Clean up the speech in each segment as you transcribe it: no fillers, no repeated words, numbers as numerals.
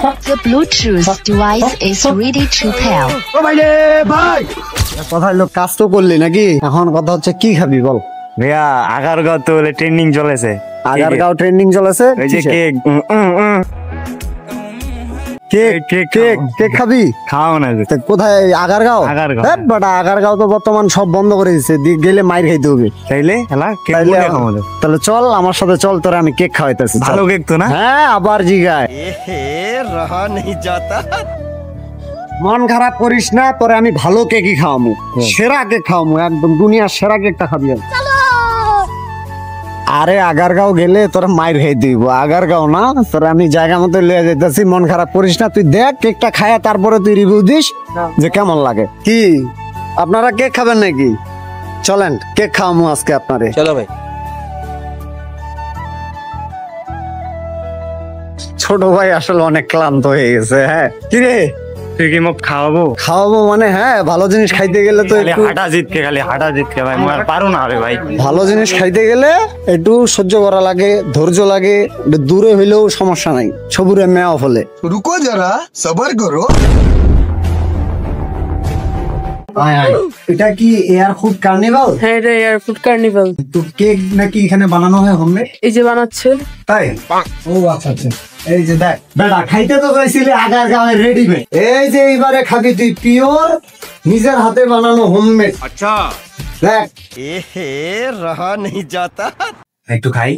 The Bluetooth device is ready to pair. কথা হলো কাজ তো করলি নাকি? এখন কথা হচ্ছে কি খাবি বল? ভাইয়া আগারগাঁও তো ট্রেন্ডিং চলেছে। আগারগাঁও ট্রেন্ডিং চলেছে? ওই যে কেক কেক কেক কেক খাবি? খাও না। কোথায়? আগারগাঁও? আগারগাঁও। হ্যাঁ বাট আগারগাঁও তো বর্তমান সব বন্ধ করে দিচ্ছে, গেলে মাইর খাইতে হবে। তাইলে তাহলে চল আমার সাথে চল, তোরা আমি কেক খাওয়াইতেছি। ভালো কেক তো না? হ্যাঁ আবার জিগায় रहा नहीं जाता। মন খারাপ করিস না, তোরে আমি ভালো কেকই খাওয়ামু, সেরা কেক খাওয়ামু, একদম দুনিয়ার সেরা কেকটা খাবি। আরে আগারগাঁও গেলে তোরা মাইর খাই দিব। আগারগাঁও না, তোরা আমি জায়গা মতো লয়ে যাইতেছি, মন খারাপ করিস না। তুই দেখ কেকটা খায়া তারপরে তুই রিভিউ দিস যে কেমন লাগে। কি আপনারা কেক খাবেন নাকি? চলেন কেক খাওয়ামু আজকে আপনারে। चलो भाई। ছোট ভাই আসলে অনেক ক্লান্ত হয়ে গেছে। হ্যাঁ কিরে তুই কি মোক খাওয়াবো? খাওয়াবো মানে হ্যাঁ, ভালো জিনিস খাইতে গেলে তো একটু খালি হাঁটা জিতকে ভাই, মই আর পারো না রে ভাই। ভালো জিনিস খাইতে গেলে একটু সহ্য করা লাগে, ধৈর্য লাগে। দূরে হইলেও সমস্যা নাই, সবুরে মেয়া ফলে। रुको जरा सबर करो। এটা কি এয়ার ফুড কার্নিভাল? হ্যাঁ এটা এয়ার ফুড কার্নিভাল। তো কেক নাকি এখানে বানানো হয় হোমমেড? এই যে বানাচ্ছে। তাই? ও আচ্ছা আচ্ছা। এই যে দেখ বেটা, খাইতে তো চাইছিলি আগারগাঁওয়ের রেডিমেড। এই যে এইবারে খাবি তুই পিওর নিজের হাতে বানানো হোমমেড। अच्छा দেখ रहा नहीं जाता। একটু খাই।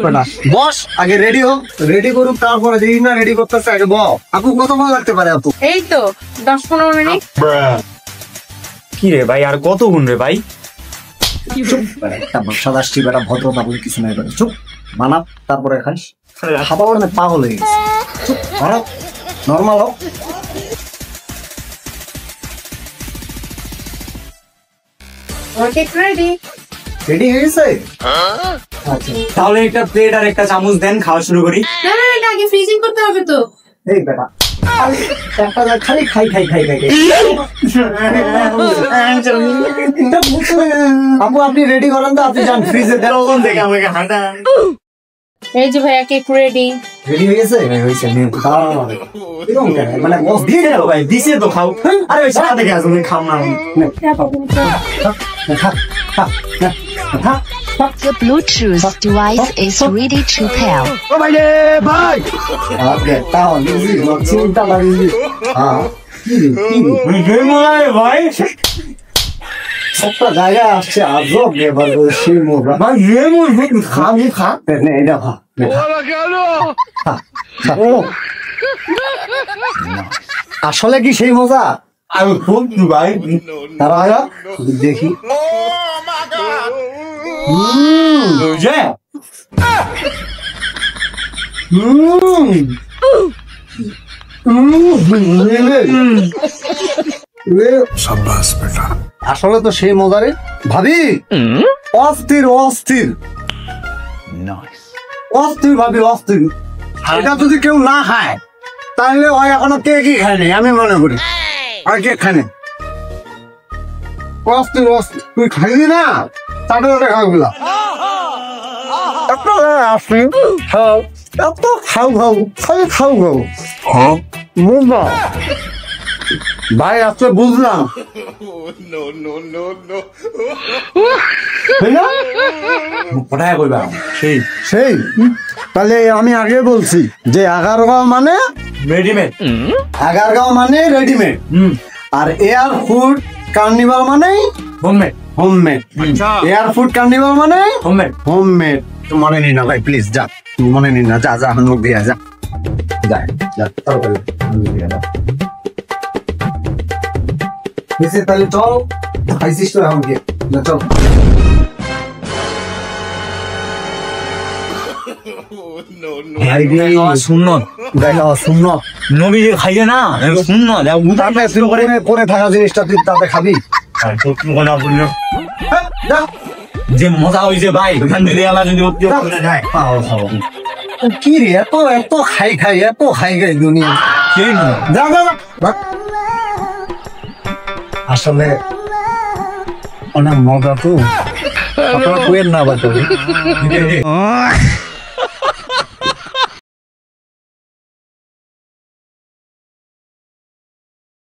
বেটা বস, আগে রেডি হোক, রেডি করুক তারপরে দেখি না রেডি করতেছে। আগে বল আপু কতক্ষণ লাগতে পারে? আপু এই তো 10-15 মিনিট। কি রে ভাই আর কতক্ষণ রে ভাই? সাদাশি বেটা, ভদ্রতা বলে কিছু নাই বেটা, চুপ বানাব তারপরে খাস। খাবার মানে পাগল হয়ে গেছে। চুপ বানাব, নর্মাল হোক। Cake ready. রেডি হয়ে গেছে? আচ্ছা তাহলে একটা প্লেট আর একটা চামচ দেন, খাওয়া শুরু করি। না না এটা আগে ফ্রিজিং করতে হবে তো। এই বেটা খালি খাই খাই খাই খাই। আপু আপনি রেডি করেন তো, আপনি যান ফ্রিজে দেন। দেখে আমাকে হাঁটা। এই যে ভাইয়া কেক রেডি। রেডি হয়ে গেছে? হয়েছে। মানে দিয়ে দাও ভাই, দিছে তো খাও। আরে ওই সাথে দেখে আসুন, খাও না। The Bluetooth device is ready to pair. চিন্তা লাগিয়ে ভাই একটা জায়গায় আসছে আজব ব্যাপার। খাবি খা, এটা খা। আসলে কি সেই মজা? আমি খুব ভাই তারা দেখি। আসলে তো সেই মজারে ভাবি, অস্থির অস্থির অস্থির ভাবি, অস্থির। এটা যদি কেউ না খায় তাহলে হয় এখনো কেকই খায়নি আমি মনে করি। আর কেক খায়নি, অস্থির অস্থির। তুই খাইবি না তাতে খাওয়া এত আসি খাও, এত খাও খাও খাই খাও খাও। হ্যাঁ বুঝলাম ভাই, আজকে বুঝলাম। কোথায় কইবা? সেই সেই তাহলে আমি আগে বলছি যে আগারগাঁও মানে রেডিমেড, আগারগাঁও মানে রেডিমেড, আর এয়ার ফুড কার্নিভাল মানে homemade. Homemade. Air food carnival মানে হোমমেড। হোমমেড। মনে নি না ভাই, প্লিজ যা, মনে নি না, যা যা মুখ দিয়ে যা যা যা তাড়াতাড়ি দিয়ে যা। তাহলে চল, খাইছিস তো এখন কি? চল পরে থাকা জিনিসটা তুই তাতে খাবি। যে মজা হয়েছে ভাই, ওখান থেকে আমার যদি কি রে এত এত খাই খাই এত খাই খাই দুনিয়া। আসলে অনেক মজা তো, আপনারা কোয়েন না বাদ।